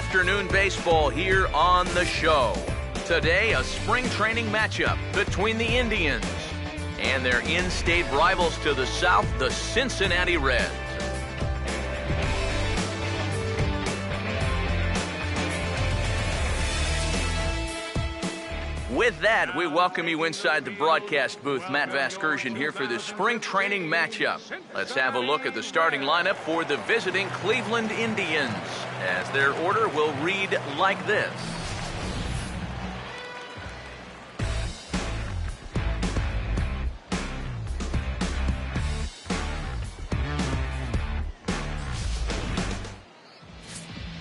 afternoon baseball here on the show. Today, a spring training matchup between the Indians and their in-state rivals to the south, the Cincinnati Reds. With that, we welcome you inside the broadcast booth. Matt Vasgersian here for this spring training matchup. Let's have a look at the starting lineup for the visiting Cleveland Indians, as their order will read like this.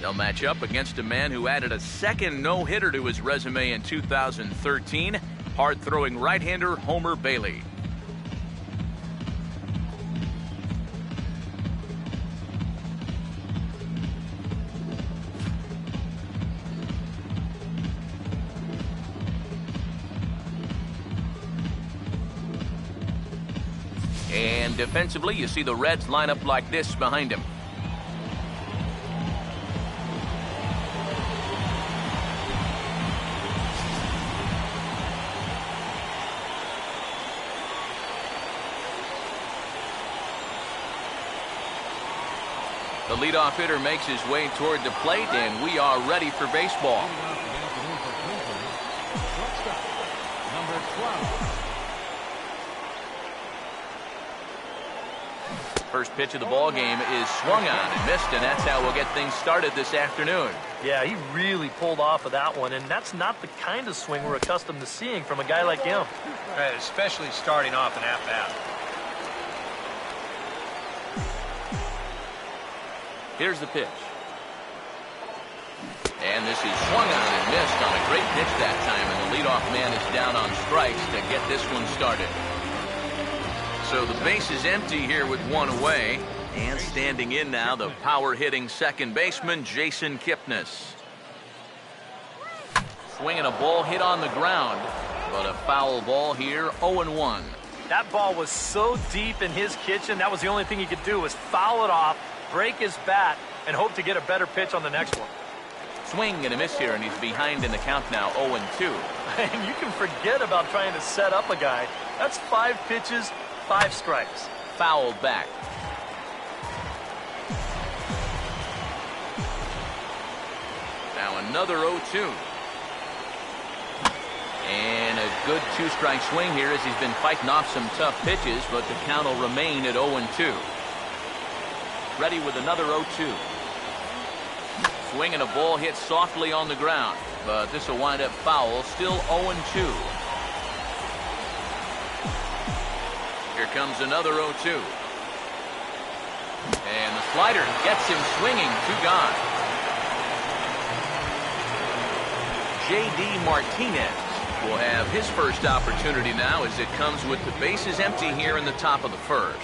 They'll match up against a man who added a second no-hitter to his resume in 2013, hard-throwing right-hander Homer Bailey. And defensively, you see the Reds line up like this behind him. The leadoff hitter makes his way toward the plate, and we are ready for baseball. First pitch of the ball game is swung on and missed, and that's how we'll get things started this afternoon. Yeah, he really pulled off of that one, and that's not the kind of swing we're accustomed to seeing from a guy like him. Right, especially starting off an at-bat. Here's the pitch. And this is swung on and missed on a great pitch that time, and the leadoff man is down on strikes to get this one started. So the base is empty here with one away, and standing in now, the power-hitting second baseman, Jason Kipnis. Swinging a ball hit on the ground, but a foul ball here, 0-1. That ball was so deep in his kitchen, that was the only thing he could do was foul it off, break his bat, and hope to get a better pitch on the next one. Swing and a miss here, and he's behind in the count now, 0-2. And you can forget about trying to set up a guy. That's 5 pitches, 5 strikes. Fouled back. Now another 0-2. And a good 2-strike swing here as he's been fighting off some tough pitches, but the count will remain at 0-2. Ready with another 0-2. Swinging a ball hit softly on the ground, but this will wind up foul, still 0-2. Here comes another 0-2. And the slider gets him swinging, 2 gone. J.D. Martinez will have his first opportunity now as it comes with the bases empty here in the top of the first.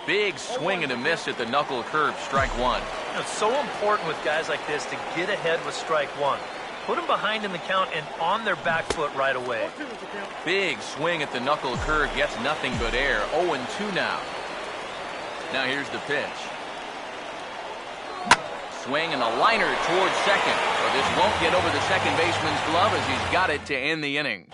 Big swing and a miss at the knuckle curve, strike one. You know, it's so important with guys like this to get ahead with strike one. Put them behind in the count and on their back foot right away. Big swing at the knuckle curve, gets nothing but air. 0-2 now. Now here's the pitch. Swing and a liner towards second. But this won't get over the second baseman's glove as he's got it to end the inning.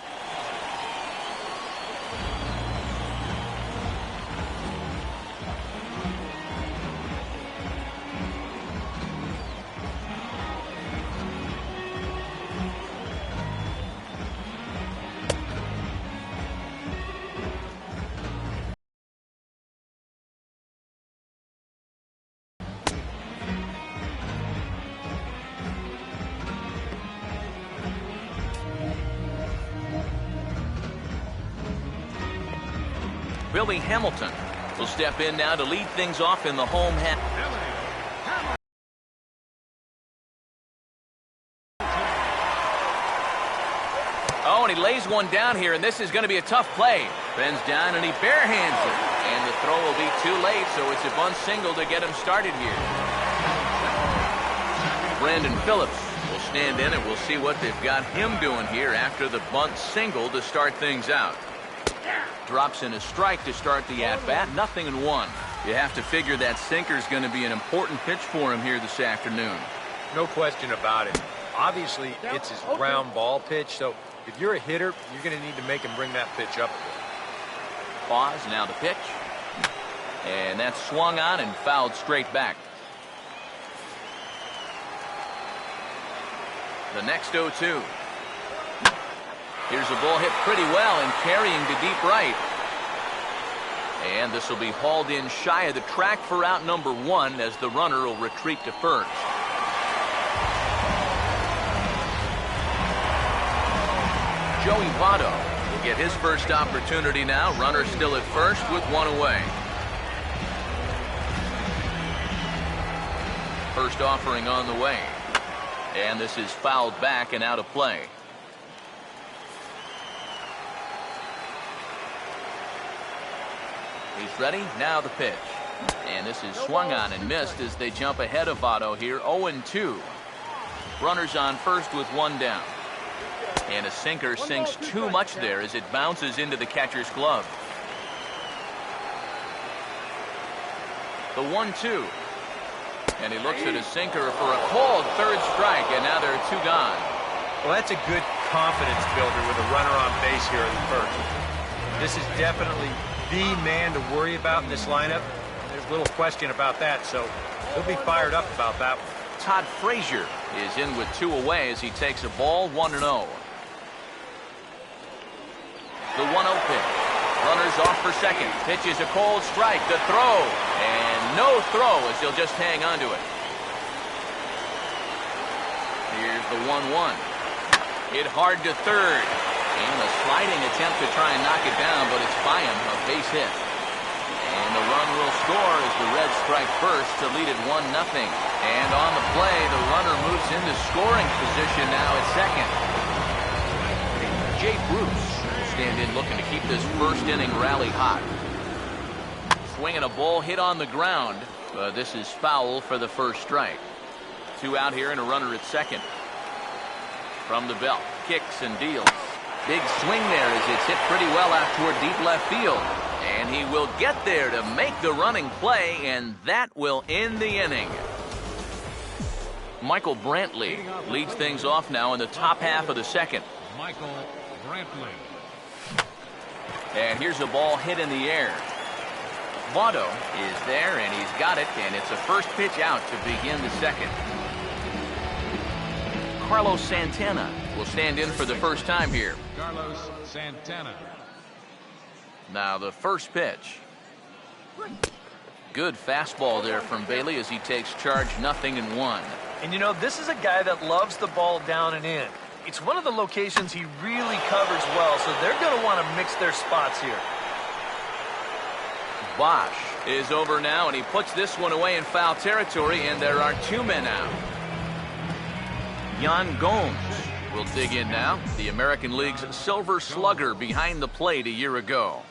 Billy Hamilton will step in now to lead things off in the home half. Oh, and he lays one down here, and this is going to be a tough play. Bends down, and he barehands it. And the throw will be too late, so it's a bunt single to get him started here. Brandon Phillips will stand in, and we'll see what they've got him doing here after the bunt single to start things out. Drops in a strike to start the at-bat, 0-1. You have to figure that sinker is going to be an important pitch for him here this afternoon. No question about it. Obviously, it's his ground ball pitch, so if you're a hitter, you're going to need to make him bring that pitch up a bit. Pause, now the pitch. And that's swung on and fouled straight back. The next 0-2. Here's a ball hit pretty well and carrying to deep right. And this will be hauled in shy of the track for out number 1 as the runner will retreat to first. Joey Votto will get his first opportunity now. Runner still at first with 1 away. First offering on the way. And this is fouled back and out of play. He's ready. Now the pitch. And this is swung on and missed as they jump ahead of Votto here. 0-2. Runners on first with 1 down. And a sinker sinks too much there as it bounces into the catcher's glove. The 1-2. And he looks at his sinker for a called third strike, and now there are 2 gone. Well, that's a good confidence builder with a runner on base here in the first. This is definitely the man to worry about in this lineup. There's little question about that, so he'll be fired up about that one. Todd Frazier is in with 2 away as he takes a ball 1-0. The 1-0 pitch. Runners off for second. Pitch is a cold strike. The throw. And no throw as he'll just hang on to it. Here's the 1-1. Hit hard to third. And a sliding attempt to try and knock it down, but it's by him, a base hit. And the run will score as the Reds strike first to lead it 1-0. And on the play, the runner moves into scoring position now at second. Jay Bruce will stand in looking to keep this first inning rally hot. Swinging a ball hit on the ground. This is foul for the first strike. 2 out here and a runner at second. From the belt, kicks and deals. Big swing there as it's hit pretty well out toward deep left field. And he will get there to make the running play, and that will end the inning. Michael Brantley leads things off now in the top half of the second. Michael Brantley. And here's a ball hit in the air. Votto is there, and he's got it, and it's a first pitch out to begin the second. Carlos Santana will stand in for the first time here. Carlos Santana. Now the first pitch. Good fastball there from Bailey as he takes charge, 0-1. And you know, this is a guy that loves the ball down and in. It's one of the locations he really covers well, so they're going to want to mix their spots here. Bosch is over now, and he puts this one away in foul territory, and there are 2 men out. Yan Gomes will dig in now. The American League's Silver Slugger behind the plate a year ago.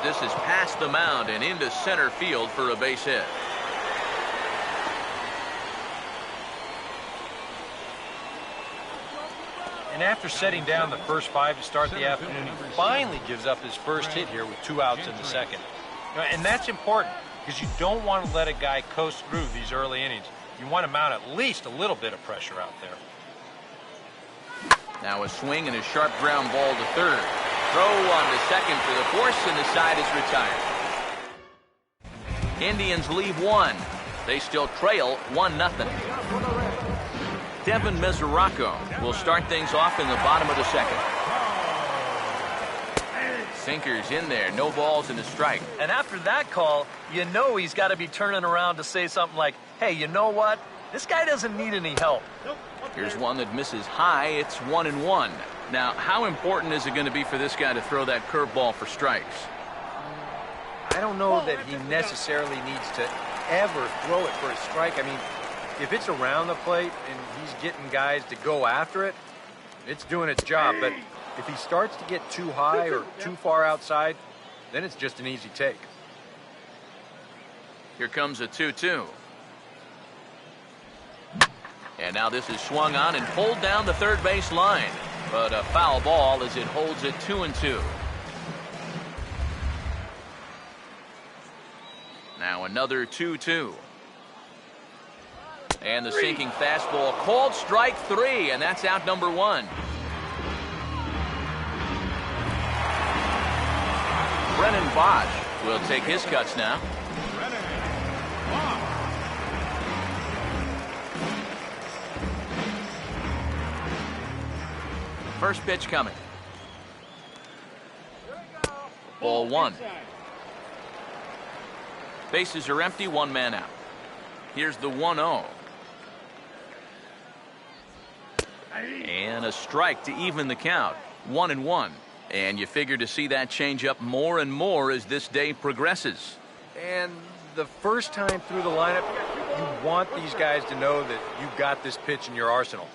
This is past the mound and into center field for a base hit. And after setting down the first 5 to start the afternoon, he finally gives up his first hit here with 2 outs in the second. And that's important because you don't want to let a guy coast through these early innings. You want to mount at least a little bit of pressure out there. Now a swing and a sharp ground ball to third. Throw on to second for the force, and the side is retired. Indians leave 1. They still trail 1-0. Devin Mesoraco will start things off in the bottom of the second. Sinker's in there, no balls and a strike. And after that call, you know he's got to be turning around to say something like, hey, you know what? This guy doesn't need any help. Here's one that misses high. It's 1-1. Now, how important is it going to be for this guy to throw that curveball for strikes? I don't know that he necessarily needs to ever throw it for a strike. I mean, if it's around the plate and he's getting guys to go after it, it's doing its job. But if he starts to get too high or too far outside, then it's just an easy take. Here comes a 2-2. And now this is swung on and pulled down the third base line. But a foul ball as it holds it 2-2. Now another 2-2. And the sinking fastball called strike 3, and that's out number 1. Brennan Bosch will take his cuts now. First pitch coming. Ball 1. Bases are empty, 1 man out. Here's the 1-0. And a strike to even the count. 1-1. And you figure to see that change up more and more as this day progresses. And the first time through the lineup, you want these guys to know that you've got this pitch in your arsenal.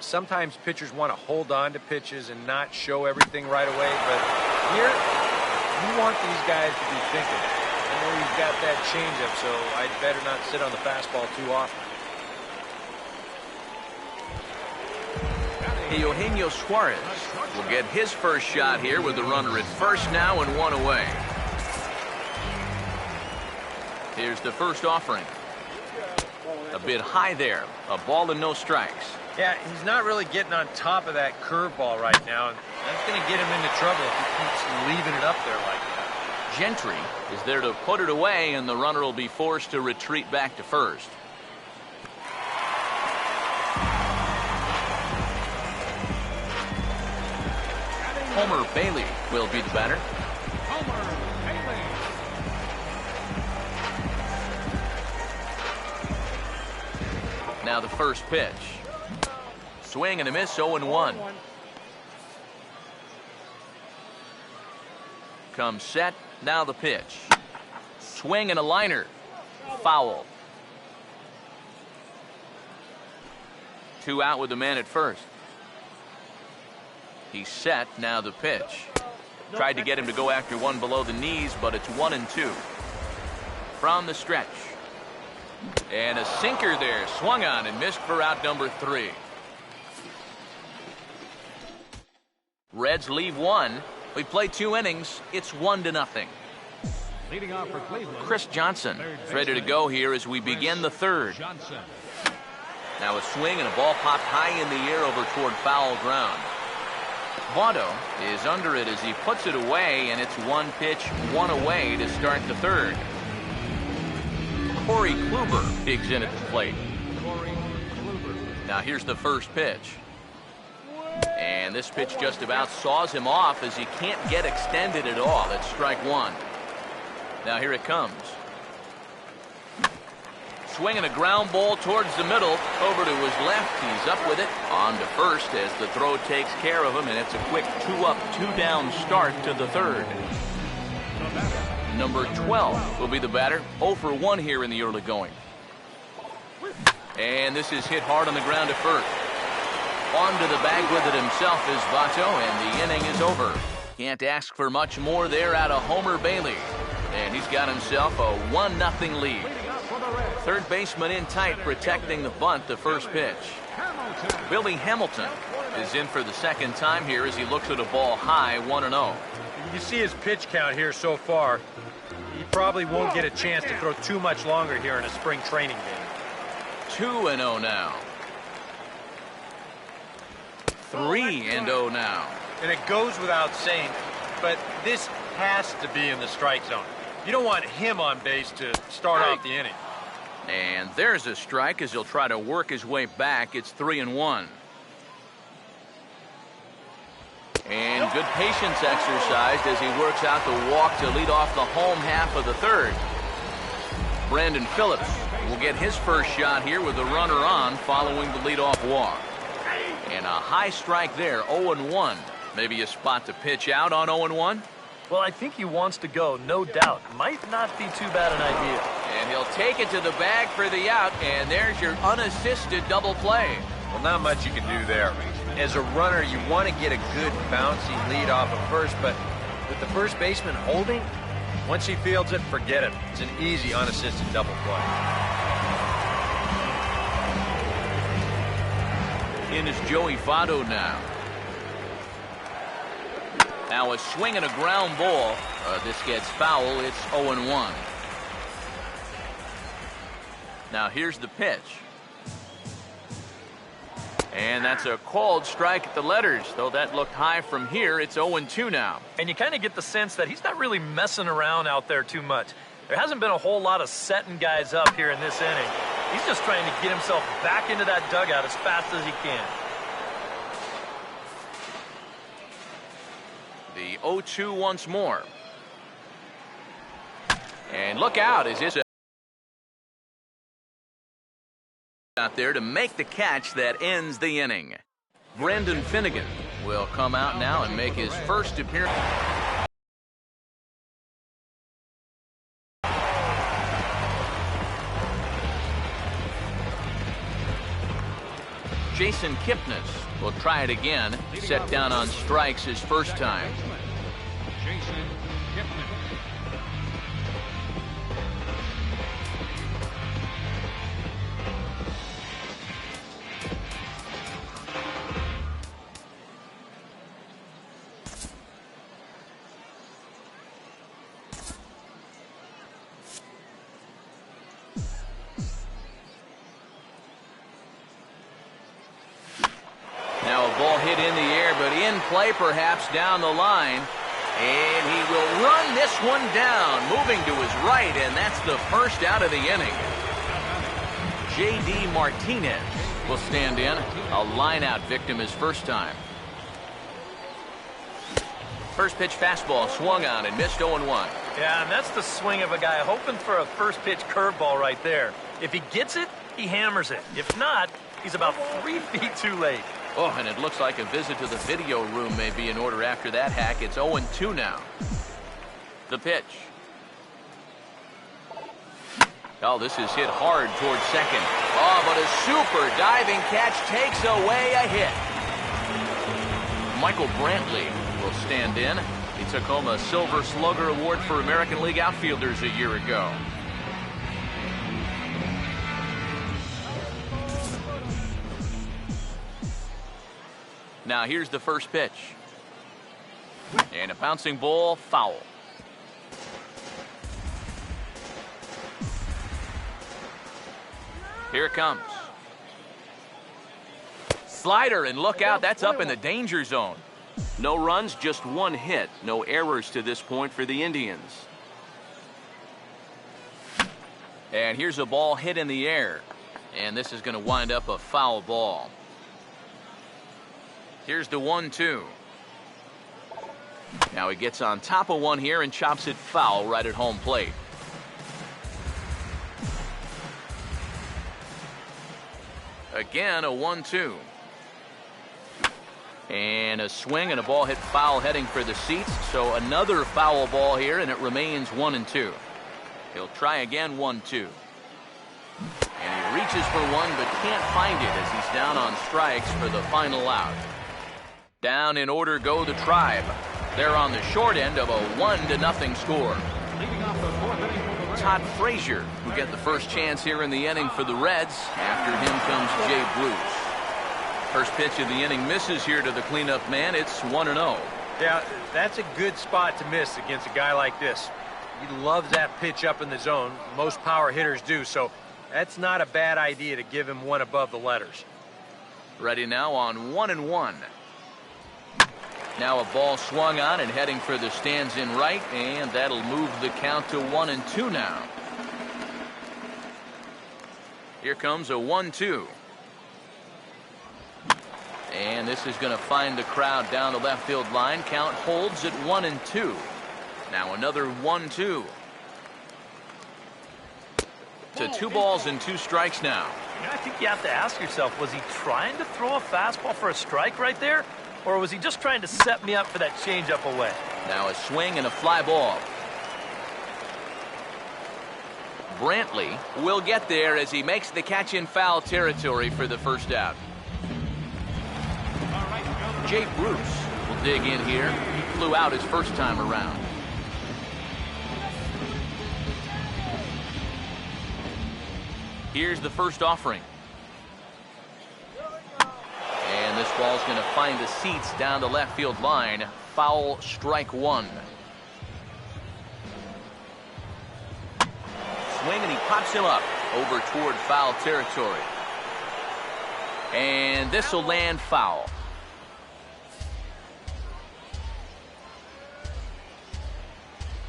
Sometimes pitchers want to hold on to pitches and not show everything right away, but here, you want these guys to be thinking, I know you've got that changeup, so I'd better not sit on the fastball too often. Eugenio Suarez will get his first shot here with the runner at first now and 1 away. Here's the first offering. A bit high there. A ball and no strikes. Yeah, he's not really getting on top of that curveball right now, and that's going to get him into trouble if he keeps leaving it up there like that. Gentry is there to put it away, and the runner will be forced to retreat back to first. Homer Bailey will be the batter. Homer Bailey. Now the first pitch. Swing and a miss, 0-1. Comes set, now the pitch. Swing and a liner. Foul. 2 out with the man at first. He's set, now the pitch. Tried to get him to go after one below the knees, but it's 1-2. From the stretch. And a sinker there, swung on and missed for out number 3. Reds leave 1. We play 2 innings. It's 1-0. Leading off for Cleveland, Chris Johnson is ready to go here as we begin the third. Johnson. Now a swing and a ball popped high in the air over toward foul ground. Votto is under it as he puts it away, and it's 1 pitch, 1 away to start the third. Corey Kluber digs in at the plate. Corey Kluber. Now here's the first pitch. And this pitch just about saws him off as he can't get extended at all. That's strike 1. Now here it comes. Swinging a ground ball towards the middle. Over to his left. He's up with it. On to first as the throw takes care of him. And it's a quick 2-up, 2-down start to the third. Number 12 will be the batter. 0 for 1 here in the early going. And this is hit hard on the ground at first. Onto the bag with it himself is Votto, and the inning is over. Can't ask for much more there out of Homer Bailey. And he's got himself a 1-0 lead. Third baseman in tight, protecting the bunt, the first pitch. Billy Hamilton is in for the second time here as he looks at a ball high, 1-0. You see his pitch count here so far. He probably won't get a chance to throw too much longer here in a spring training game. 2-0 now. 3-0 now. And it goes without saying, but this has to be in the strike zone. You don't want him on base to start off the inning. And there's a strike as he'll try to work his way back. It's 3-1. And good patience exercised as he works out the walk to lead off the home half of the third. Brandon Phillips will get his first shot here with the runner on following the leadoff walk. And a high strike there, 0-1. Maybe a spot to pitch out on 0-1? Well, I think he wants to go, no doubt. Might not be too bad an idea. And he'll take it to the bag for the out, and there's your unassisted double play. Well, not much you can do there. As a runner, you want to get a good bouncy lead off of first, but with the first baseman holding, once he fields it, forget it. It's an easy unassisted double play. In is Joey Votto now. Now a swing and a ground ball. This gets foul. It's 0-1. Now here's the pitch. And that's a called strike at the letters. Though that looked high from here, it's 0-2 now. And you kind of get the sense that he's not really messing around out there too much. There hasn't been a whole lot of setting guys up here in this inning. He's just trying to get himself back into that dugout as fast as he can. The 0-2 once more. And look out, is this out there to make the catch that ends the inning. Brendan Finnegan will come out now and make his first appearance. Jason Kipnis will try it again, set down on strikes his first time. Jason Kipnis. Now a ball hit in the air, but in play perhaps down the line. And he will run this one down, moving to his right, and that's the first out of the inning. J.D. Martinez will stand in, a line-out victim his first time. First pitch fastball swung on and missed 0-1. Yeah, and that's the swing of a guy hoping for a first pitch curveball right there. If he gets it, he hammers it. If not, he's about 3 feet too late. Oh, and it looks like a visit to the video room may be in order after that hack. It's 0-2 now. The pitch. Oh, this is hit hard towards second. Oh, but a super diving catch takes away a hit. Michael Brantley will stand in. He took home a Silver Slugger Award for American League outfielders a year ago. Now here's the first pitch. And a bouncing ball, foul. Here it comes. Slider, and look out, that's up in the danger zone. No runs, just one hit. No errors to this point for the Indians. And here's a ball hit in the air. And this is going to wind up a foul ball. Here's the 1-2. Now he gets on top of one here and chops it foul right at home plate. Again, a 1-2. And a swing and a ball hit foul heading for the seats. So another foul ball here, and it remains 1-2. He'll try again, 1-2. And he reaches for one but can't find it as he's down on strikes for the final out. Down in order go the Tribe. They're on the short end of a 1-0 score. Leading off the fourth inning for the Reds. Todd Frazier will get the first chance here in the inning for the Reds. After him comes Jay Bruce. First pitch of the inning misses here to the cleanup man. It's 1-0. Yeah, that's a good spot to miss against a guy like this. He loves that pitch up in the zone. Most power hitters do, so that's not a bad idea to give him one above the letters. Ready now on 1-1. Now a ball swung on and heading for the stands in right, and that'll move the count to 1-2 now. Here comes a 1-2. And this is going to find the crowd down the left field line. Count holds at 1-2. Now another 1-2. To 2 balls and 2 strikes now. I think you have to ask yourself, was he trying to throw a fastball for a strike right there? Or was he just trying to set me up for that changeup away? Now a swing and a fly ball. Brantley will get there as he makes the catch in foul territory for the first out. Jay Bruce will dig in here. He flew out his first time around. Here's the first offering. And this ball's going to find the seats down the left field line. Foul, strike 1. Swing, and he pops him up. over toward foul territory. And this will land foul.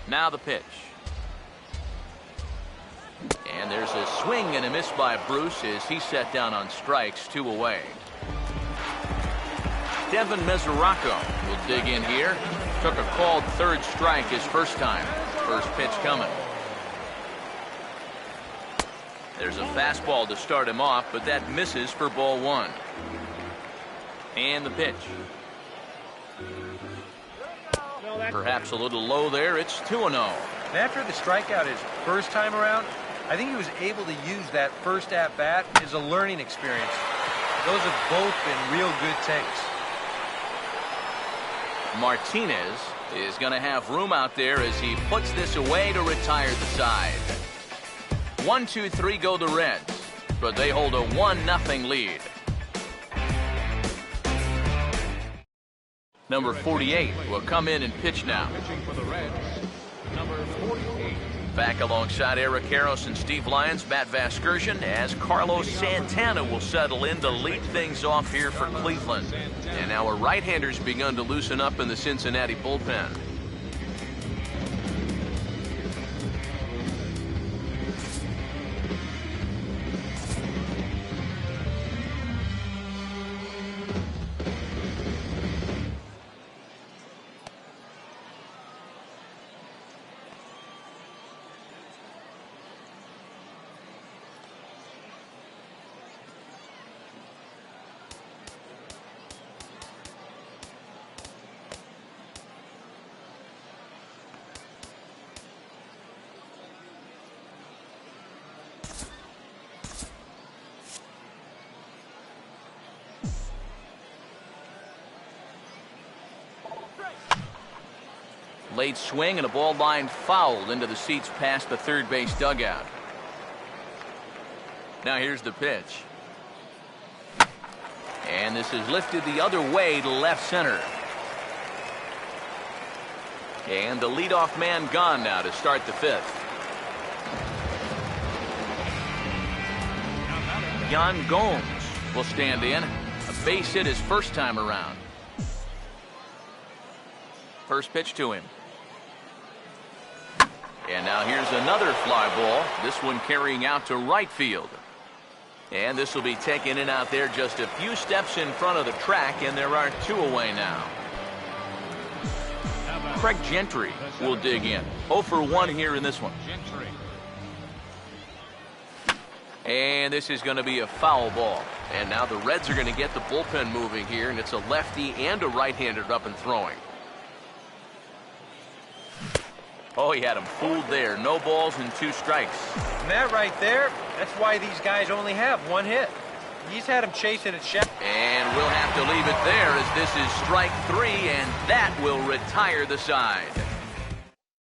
Now the pitch. And there's a swing and a miss by Bruce as he set down on strikes, 2 away. Devin Mesoraco will dig in here. Took a called third strike his first time. First pitch coming. There's a fastball to start him off, but that misses for ball 1. And the pitch. Perhaps a little low there. It's 2-0. And after the strikeout his first time around, I think he was able to use that first at-bat as a learning experience. Those have both been real good takes. Martinez is going to have room out there as he puts this away to retire the side. 1-2-3 go the Reds, but they hold a 1-0 lead. Number 48 will come in and pitch now. Pitching for the Reds, number 48. Back alongside Eric Karros and Steve Lyons, Matt Vasgersian, as Carlos Santana will settle in to lead things off here for Cleveland. And our right-handers begun to loosen up in the Cincinnati bullpen. Late swing and a ball line fouled into the seats past the third base dugout. Now here's the pitch. And this is lifted the other way to left center. And the leadoff man gone now to start the 5th. Yan Gomes will stand in. A base hit his first time around. First pitch to him. And now here's another fly ball. This one carrying out to right field. And this will be taken in out there just a few steps in front of the track, and there are 2 away now. Craig Gentry will dig in. 0 for 1 here in this one. And this is going to be a foul ball. And now the Reds are going to get the bullpen moving here, and it's a lefty and a right-hander up and throwing. Oh, he had him fooled there. No balls and 2 strikes. And that right there, that's why these guys only have 1 hit. He's had him chasing it. And we'll have to leave it there as this is strike 3, and that will retire the side.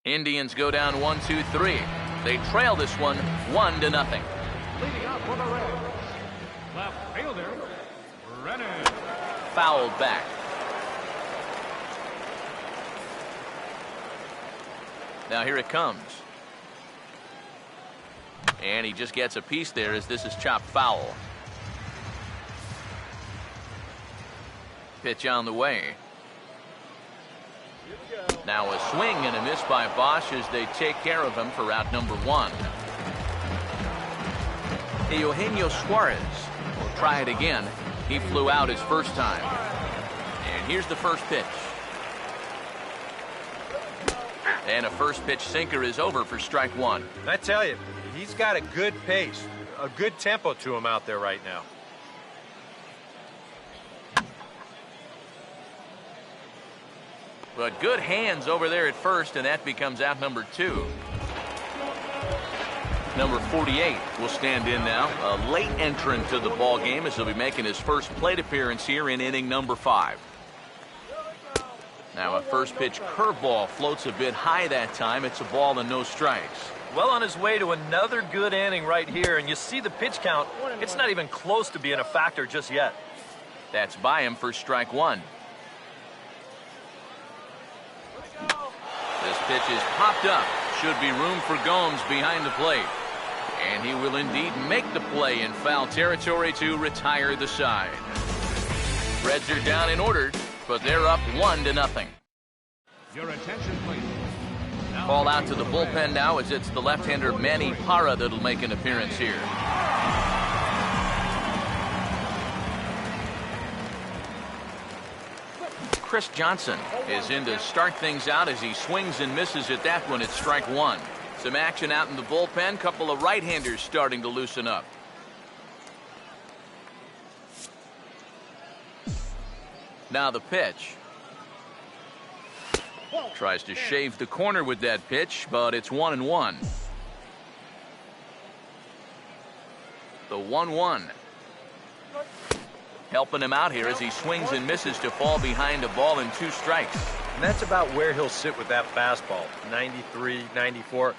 Indians go down 1-2-3. They trail this one 1-0. Leading up for the Reds, left fielder, Brennan. Fouled back. Now here it comes. And he just gets a piece there as this is chopped foul. Pitch on the way. Now a swing and a miss by Bosch as they take care of him for out number 1. Eugenio Suarez will try it again. He flew out his first time. And here's the first pitch. And a first pitch sinker is over for strike 1. I tell you, he's got a good pace, a good tempo to him out there right now. But good hands over there at first, and that becomes out number 2. Number 48 will stand in now. A late entrant to the ball game as he'll be making his first plate appearance here in inning number 5. Now a first pitch curveball floats a bit high that time. It's a ball and no strikes. Well on his way to another good inning right here, and you see the pitch count. It's not even close to being a factor just yet. That's by him for strike 1. This pitch is popped up. Should be room for Gomes behind the plate. And he will indeed make the play in foul territory to retire the side. Reds are down in order, but they're up 1-0. Your attention, please. Now Call out to the bullpen now as it's the left-hander Manny Parra that'll make an appearance here. Chris Johnson is in to start things out as he swings and misses at that one at strike one. Some action out in the bullpen. Couple of right-handers starting to loosen up. Now the pitch. Tries to shave the corner with that pitch, but it's 1-1. The 1-1. Helping him out here as he swings and misses to fall behind a ball and 2 strikes. And that's about where he'll sit with that fastball. 93, 94.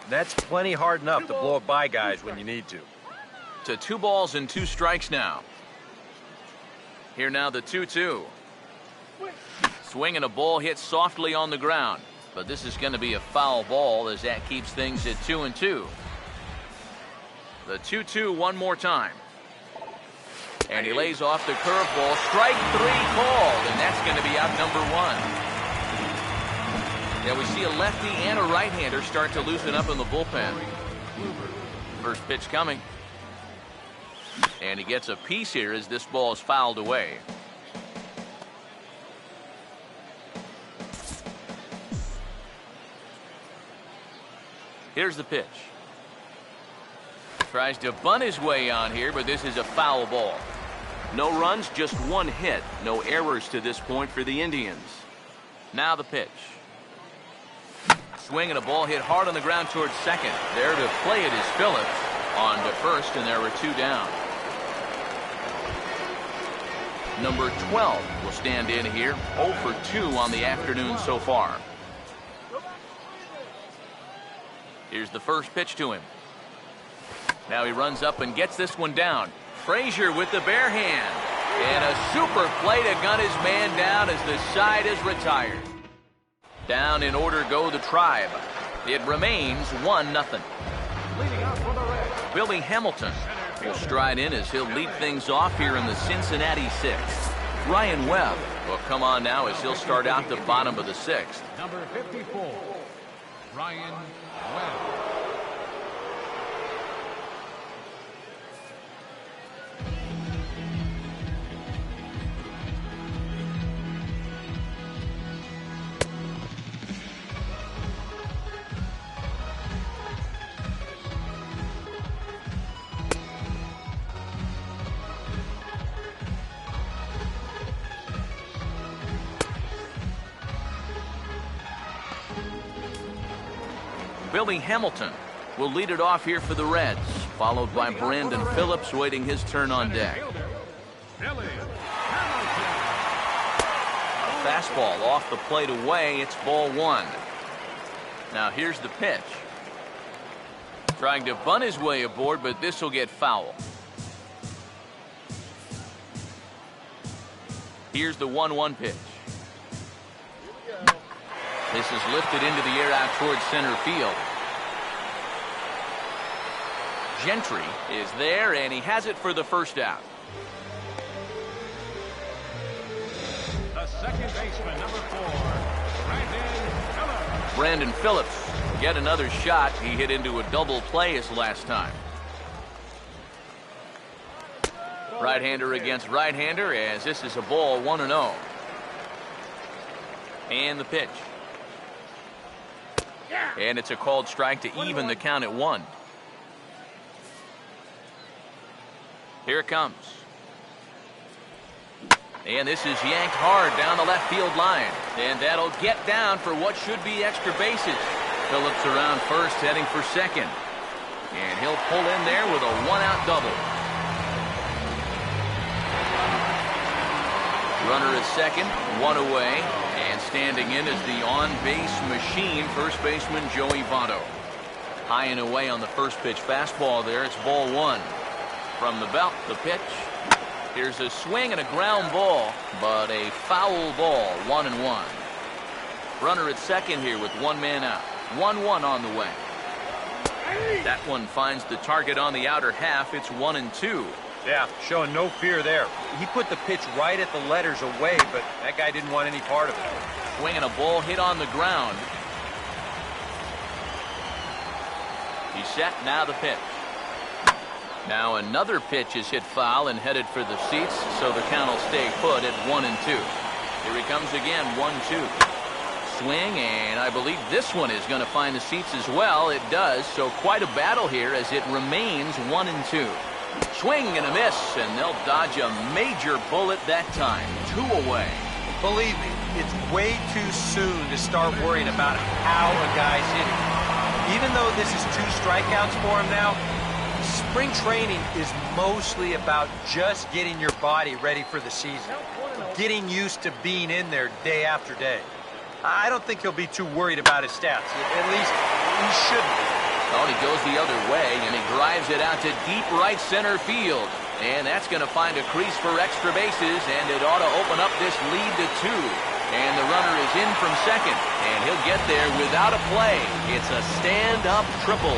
That's plenty hard enough to blow it by guys when you need to. To 2 balls and 2 strikes now. Here now the 2-2. Swinging a ball hit softly on the ground. But this is going to be a foul ball as that keeps things at 2-2. The 2-2 one more time. And he lays off the curveball. Strike 3 called, and that's going to be out number 1. Yeah, we see a lefty and a right-hander start to loosen up in the bullpen. First pitch coming. And he gets a piece here as this ball is fouled away. Here's the pitch. Tries to bunt his way on here, but this is a foul ball. No runs, just 1 hit. No errors to this point for the Indians. Now the pitch. Swing and a ball hit hard on the ground towards second. There to play it is Phillips. On to first, and there were 2 down. Number 12 will stand in here. 0 for 2 on the afternoon so far. Here's the first pitch to him. Now he runs up and gets this one down. Frazier with the bare hand. And a super play to gun his man down as the side is retired. Down in order go the Tribe. It remains 1-0. leading out for the Reds. Billy Hamilton will stride in as he'll lead things off here in the Cincinnati 6th. Ryan Webb will come on now as he'll start out the bottom of the 6th. Number 54, Ryan Webb. Billy Hamilton will lead it off here for the Reds, followed by Brandon Phillips waiting his turn on deck. Billy Hamilton. A fastball off the plate away. It's ball 1. Now here's the pitch. Trying to bunt his way aboard, but this will get foul. Here's the 1-1 pitch. This is lifted into the air out towards center field. Gentry is there, and he has it for the first out. The second baseman, number 4, Brandon Phillips. Brandon Phillips, yet another shot. He hit into a double play his last time. Right-hander against right-hander as this is a ball 1-0. And the pitch. And it's a called strike to even the count at 1. Here it comes. And this is yanked hard down the left field line. And that'll get down for what should be extra bases. Phillips around first, heading for second. And he'll pull in there with a 1-out double. Runner at second, 1 away. And standing in is the on-base machine, first baseman Joey Votto. High and away on the first pitch fastball there. It's ball 1. From the belt, the pitch. Here's a swing and a ground ball, but a foul ball, 1-1. Runner at second here with 1 man out. 1-1 on the way. That one finds the target on the outer half. It's 1-2. Yeah, showing no fear there. He put the pitch right at the letters away, but that guy didn't want any part of it. Swinging a ball hit on the ground. He's set, now the pitch. Now another pitch is hit foul and headed for the seats, so the count will stay put at 1-2. Here he comes again, 1-2. Swing, and I believe this one is going to find the seats as well. It does, so quite a battle here as it remains 1-2. Swing and a miss, and they'll dodge a major bullet that time. 2 away. Believe me, it's way too soon to start worrying about how a guy's hitting. Even though this is 2 strikeouts for him now, spring training is mostly about just getting your body ready for the season. Getting used to being in there day after day. I don't think he'll be too worried about his stats. At least he shouldn't be. Oh, he goes the other way, and he drives it out to deep right center field. And that's going to find a crease for extra bases, and it ought to open up this lead to 2. And the runner is in from second, and he'll get there without a play. It's a stand-up triple.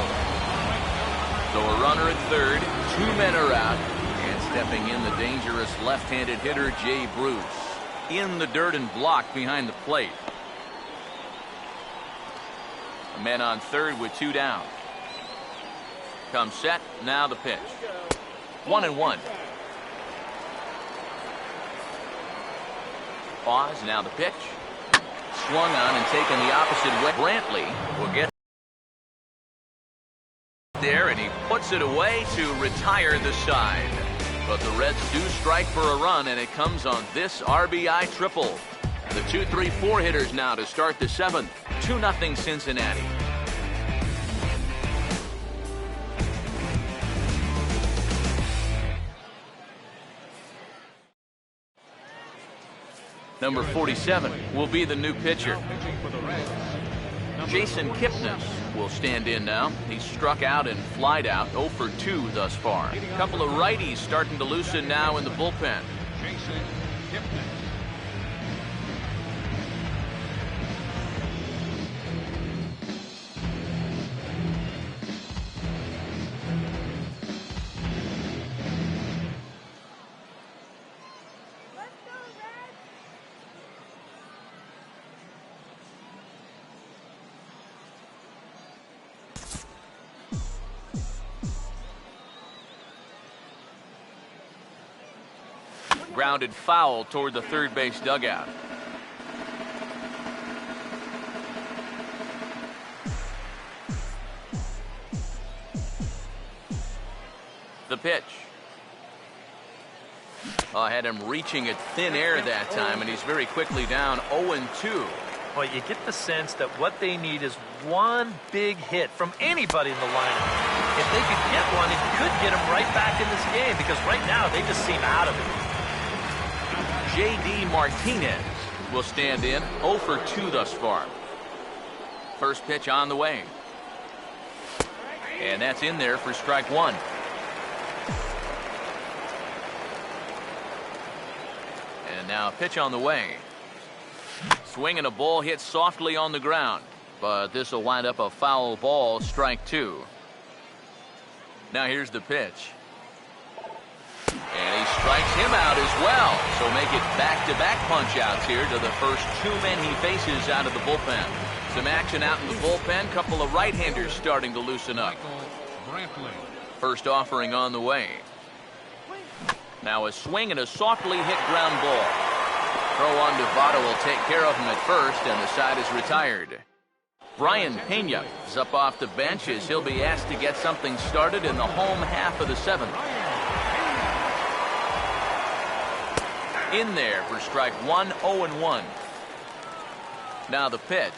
So a runner at third, 2 men are out, and stepping in the dangerous left-handed hitter, Jay Bruce. In the dirt and blocked behind the plate. Men on third with 2 down. Comes set, now the pitch. 1-1. Pause, now the pitch. Swung on and taken the opposite way. Brantley will get there, and he puts it away to retire the side. But the Reds do strike for a run, and it comes on this RBI triple. The 2-3-4 hitters now to start the 7th. 2-0 Cincinnati. Number 47 will be the new pitcher. Jason Kipnis will stand in now. He's struck out and flied out, 0 for 2 thus far. A couple of righties starting to loosen now in the bullpen. Jason Kipnis. Grounded foul toward the third base dugout. The pitch. I had him reaching at thin air that time, and he's very quickly down 0-2. Well, you get the sense that what they need is one big hit from anybody in the lineup. If they could get one, it could get them right back in this game, because right now they just seem out of it. J.D. Martinez will stand in, 0 for 2 thus far. First pitch on the way. And that's in there for strike 1. And now a pitch on the way. Swinging a ball hit softly on the ground, but this will wind up a foul ball, strike 2. Now here's the pitch. And he strikes him out as well. So make it back-to-back punch-outs here to the first 2 men he faces out of the bullpen. Some action out in the bullpen. Couple of right-handers starting to loosen up. First offering on the way. Now a swing and a softly hit ground ball. Throw on to Votto will take care of him at first, and the side is retired. Brian Pena is up off the bench as he'll be asked to get something started in the home half of the 7th. In there for strike 1, 0-1. Now the pitch.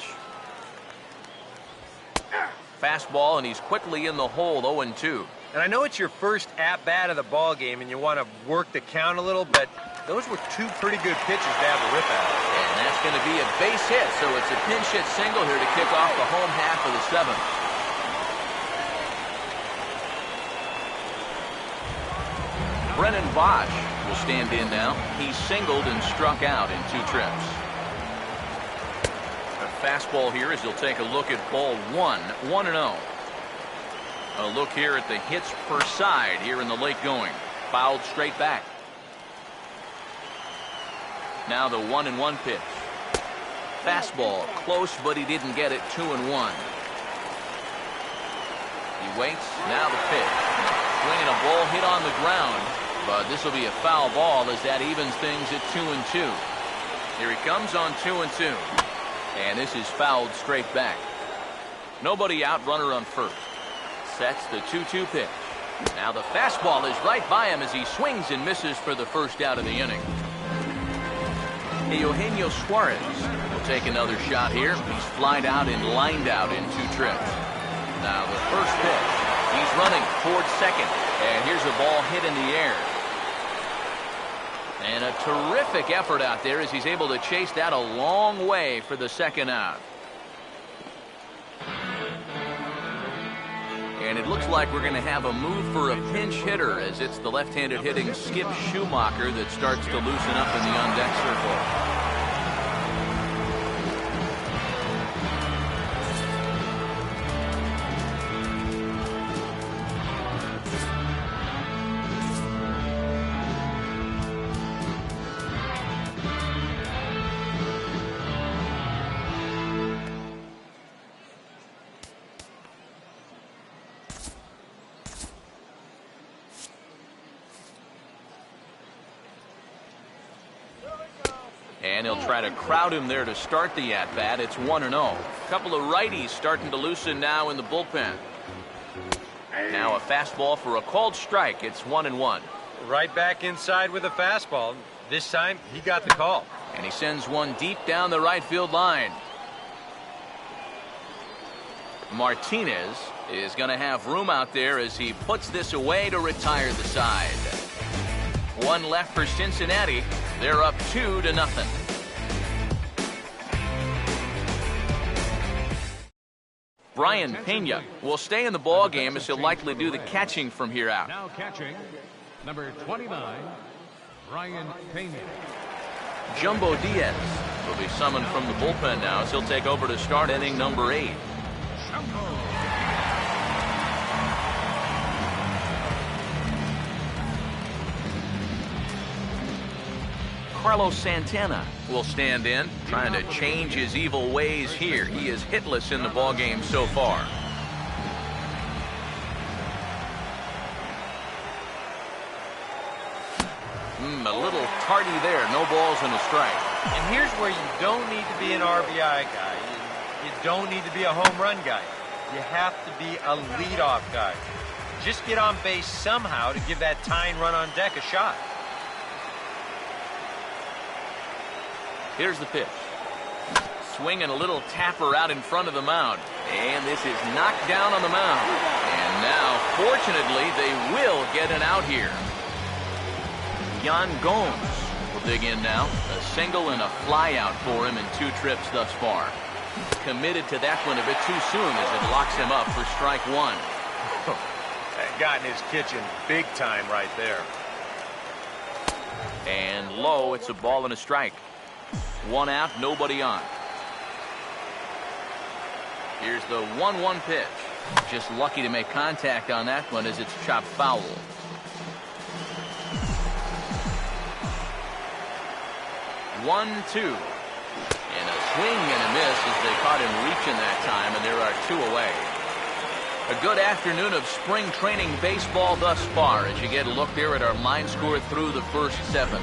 Fastball, and he's quickly in the hole, 0-2. And I know it's your first at-bat of the ball game, and you want to work the count a little, but those were 2 pretty good pitches to have a rip at. And that's going to be a base hit, so it's a pinch hit single here to kick off the home half of the 7th. Brennan Bosch will stand in now. He's singled and struck out in 2 trips. A fastball here as he'll take a look at ball 1, 1-0. A look here at the hits per side here in the late going. Fouled straight back. Now the 1-1 pitch. Fastball close, but he didn't get it. 2-1. He waits. Now the pitch. Swinging a ball hit on the ground, but this will be a foul ball as that evens things at 2-2. Here he comes on 2-2, and this is fouled straight back. Nobody out, runner on first. Sets the 2-2 pitch. Now the fastball is right by him as he swings and misses for the first out of the inning. Eugenio Suarez will take another shot here. He's flied out and lined out in 2 trips. Now the first pitch. He's running towards second, and here's a ball hit in the air. And a terrific effort out there as he's able to chase that a long way for the second out. And it looks like we're going to have a move for a pinch hitter as it's the left-handed hitting Skip Schumacher that starts to loosen up in the on-deck circle. And he'll try to crowd him there to start the at-bat. It's 1-0. A couple of righties starting to loosen now in the bullpen. Now a fastball for a called strike. It's 1-1. Right back inside with a fastball. This time, he got the call. And he sends one deep down the right field line. Martinez is going to have room out there as he puts this away to retire the side. One left for Cincinnati. They're up 2-0. Brian Pena will stay in the ball game as he'll likely do the catching from here out. Now catching, number 29, Brian Pena. Jumbo Diaz will be summoned from the bullpen now as he'll take over to start inning number 8. Carlos Santana will stand in, trying to change his evil ways here. He is hitless in the ballgame so far. A little tardy there. No balls and a strike. And here's where you don't need to be an RBI guy. You don't need to be a home run guy. You have to be a leadoff guy. Just get on base somehow to give that tying run on deck a shot. Here's the pitch. Swinging a little tapper out in front of the mound. And this is knocked down on the mound. And now, fortunately, they will get an out here. Yan Gomes will dig in now. A single and a fly out for him in 2 trips thus far. Committed to that one a bit too soon as it locks him up for strike 1. That got in his kitchen big time right there. And low, it's a ball and a strike. 1 out, nobody on. Here's the 1-1 pitch. Just lucky to make contact on that one as it's chopped foul. One, 2. And a swing and a miss as they caught him reaching that time, and there are 2 away. A good afternoon of spring training baseball thus far as you get a look there at our line score through the first 7.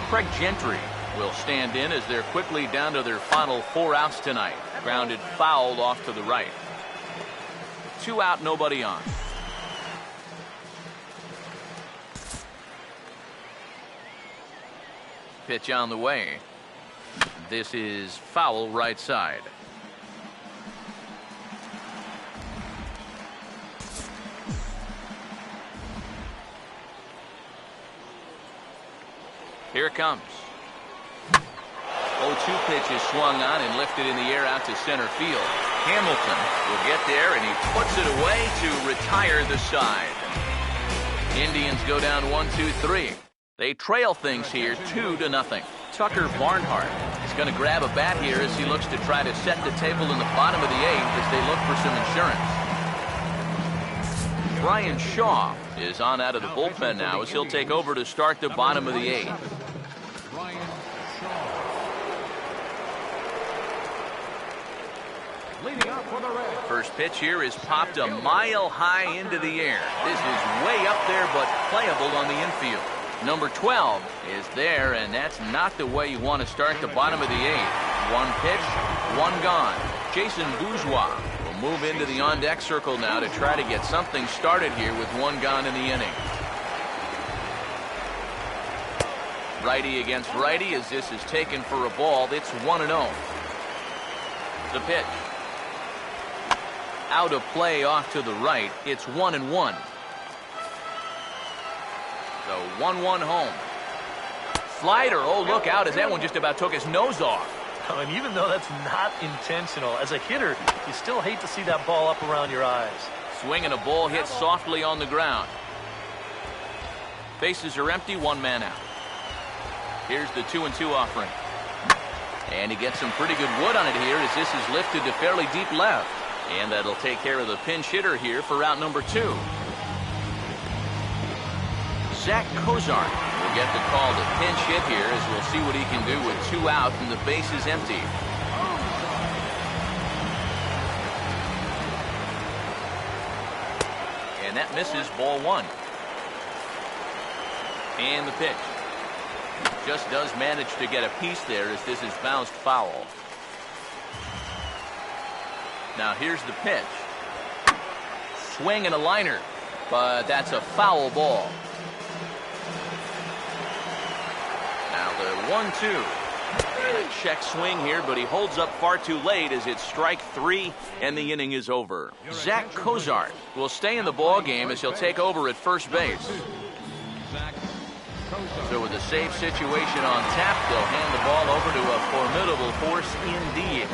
Craig Gentry will stand in as they're quickly down to their final 4 outs tonight. Grounded foul off to the right. 2 out, nobody on. Pitch on the way. This is foul right side. Here it comes. 0-2 pitch is swung on and lifted in the air out to center field. Hamilton will get there, and he puts it away to retire the side. Indians go down 1-2-3. They trail things here 2-0. Tucker Barnhart is going to grab a bat here as he looks to try to set the table in the bottom of the 8th as they look for some insurance. Brian Shaw is on out of the bullpen now as he'll take over to start the bottom of the 8th. Brian Shaw. Leading up for the Reds. First pitch here is popped a mile high into the air. This is way up there, but playable on the infield. Number 12 is there, and that's not the way you want to start the bottom of the 8th. One pitch, one gone. Jason Bourgeois will move into the on-deck circle now to try to get something started here with one gone in the inning. Righty against righty as this is taken for a ball. It's 1-0. The pitch. Out of play off to the right. It's 1-1. So 1-1 home. Slider. Oh, look out as that one just about took his nose off. And even though that's not intentional, as a hitter, you still hate to see that ball up around your eyes. Swing and a ball hit softly on the ground. Bases are empty, one man out. Here's the 2-2 offering. And he gets some pretty good wood on it here as this is lifted to fairly deep left. And that'll take care of the pinch hitter here for out number 2. Zach Cozart will get the call to pinch hit here as we'll see what he can do with 2 out and the base is empty. And that misses, ball 1. And the pitch. Just does manage to get a piece there as this is bounced foul. Now here's the pitch. Swing and a liner, but that's a foul ball. Now the 1-2. And a check swing here, but he holds up far too late as it's strike 3 and the inning is over. Zach Cozart will stay in the ball game as he'll take over at first base. So with a safe situation on tap, they'll hand the ball over to a formidable force indeed.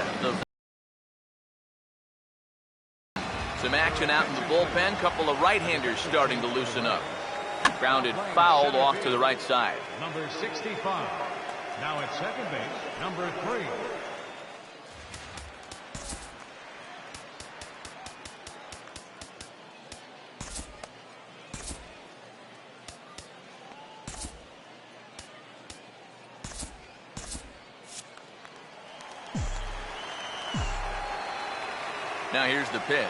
Some action out in the bullpen. Couple of right-handers starting to loosen up. Grounded fouled off to the right side. Number 65. Now at second base, number 3. Now here's the pitch.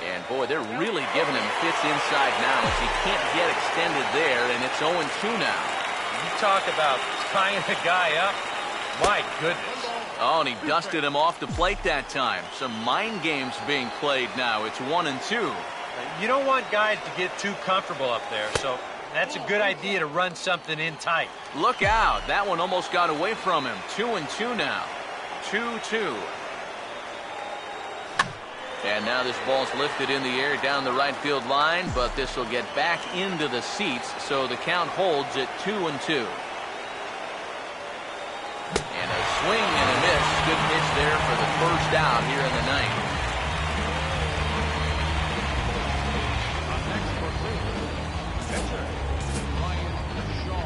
And boy, they're really giving him fits inside now as he can't get extended there, and it's 0-2 now. You talk about tying the guy up. My goodness. Oh, and he dusted him off the plate that time. Some mind games being played now. It's 1-2. You don't want guys to get too comfortable up there, so that's a good idea to run something in tight. Look out. That one almost got away from him. 2-2 now. 2-2. And now this ball's lifted in the air down the right field line, but this will get back into the seats, so the count holds at 2-2. And a swing and a miss. Good pitch there for the first out here in the 9th. Up next for Cleveland, pitcher Brian Shaw.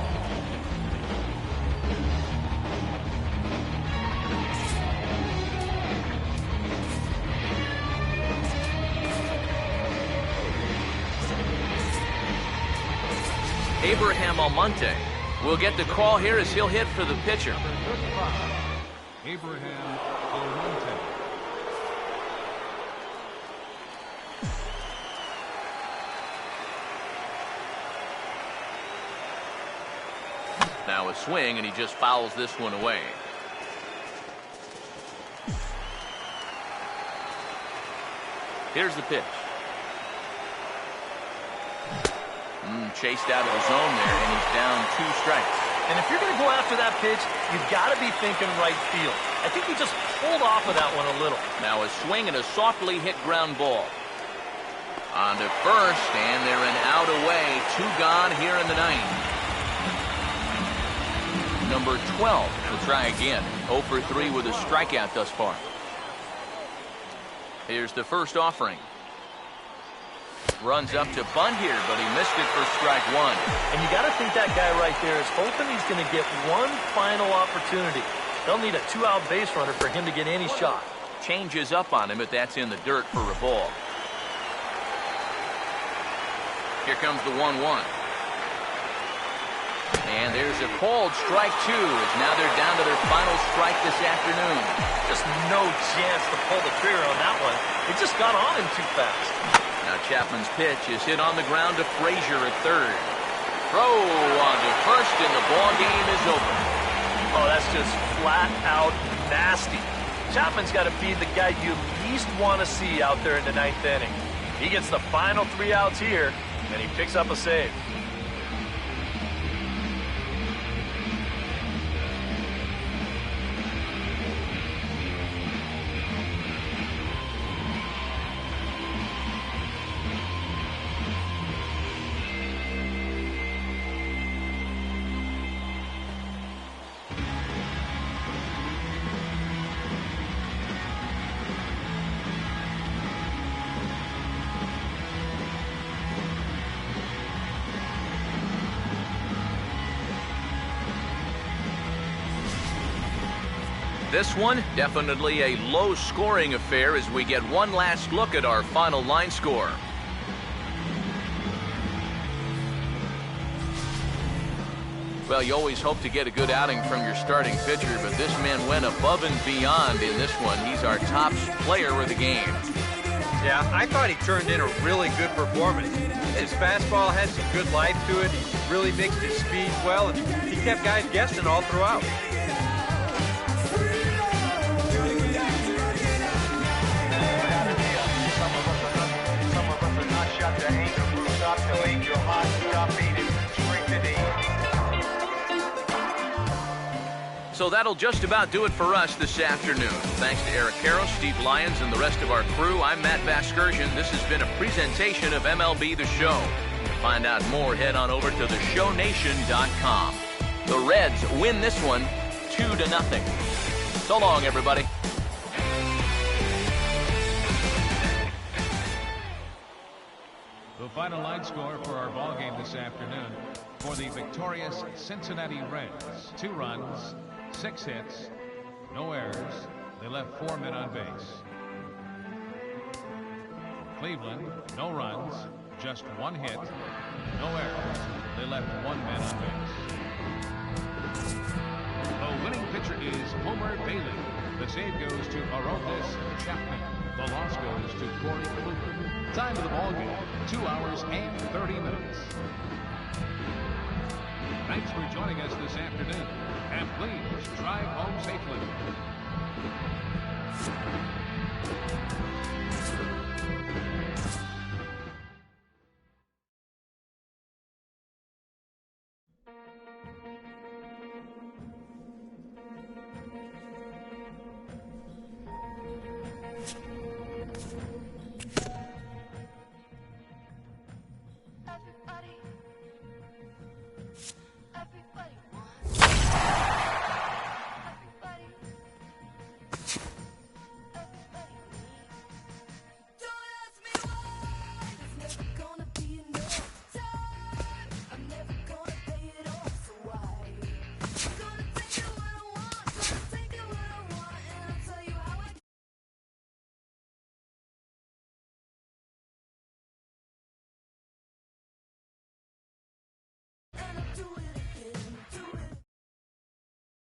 Abraham Almonte will get the call here as he'll hit for the pitcher. Number 35, Abraham Almonte. Now a swing, and he just fouls this one away. Here's the pitch. Chased out of the zone there, and he's down 2 strikes. And if you're going to go after that pitch, you've got to be thinking right field. I think he just pulled off of that one a little. Now a swing and a softly hit ground ball. On to first, and they're an out away. 2 gone here in the 9th. Number 12 will try again. 0 for 3 with a strikeout thus far. Here's the first offering. Runs up to bunt here, but he missed it for strike one. And you got to think that guy right there is hoping he's going to get one final opportunity. They'll need a 2-out base runner for him to get any shot. Changes up on him, but that's in the dirt for a ball. Here comes the 1-1. And there's a called strike two, as now they're down to their final strike this afternoon. Just no chance to pull the trigger on that one. It just got on him too fast. Now Chapman's pitch is hit on the ground to Frazier at third. Throw on to first, and the ball game is over. Oh, that's just flat out nasty. Chapman's got to be the guy you least want to see out there in the ninth inning. He gets the final 3 outs here, and he picks up a save. This one, definitely a low-scoring affair as we get one last look at our final line score. Well, you always hope to get a good outing from your starting pitcher, but this man went above and beyond in this one. He's our top player of the game. Yeah, I thought he turned in a really good performance. His fastball had some good life to it. He really mixed his speeds well, and he kept guys guessing all throughout. So that'll just about do it for us this afternoon. Thanks to Eric Karros, Steve Lyons, and the rest of our crew. I'm Matt Vasgersian. This has been a presentation of MLB The Show. To find out more, head on over to theshownation.com. The Reds win this one 2-0. So long, everybody. The final line score for our ball game this afternoon for the victorious Cincinnati Reds: 2 runs, 6 hits, no errors. They left 4 men on base. Cleveland, no runs, just 1 hit, no errors. They left 1 man on base. The winning pitcher is Homer Bailey. The save goes to Aroldis Chapman. The loss goes to Corey Kluber. Time of the ball game, 2 hours and 30 minutes. Thanks for joining us this afternoon, and please drive home safely.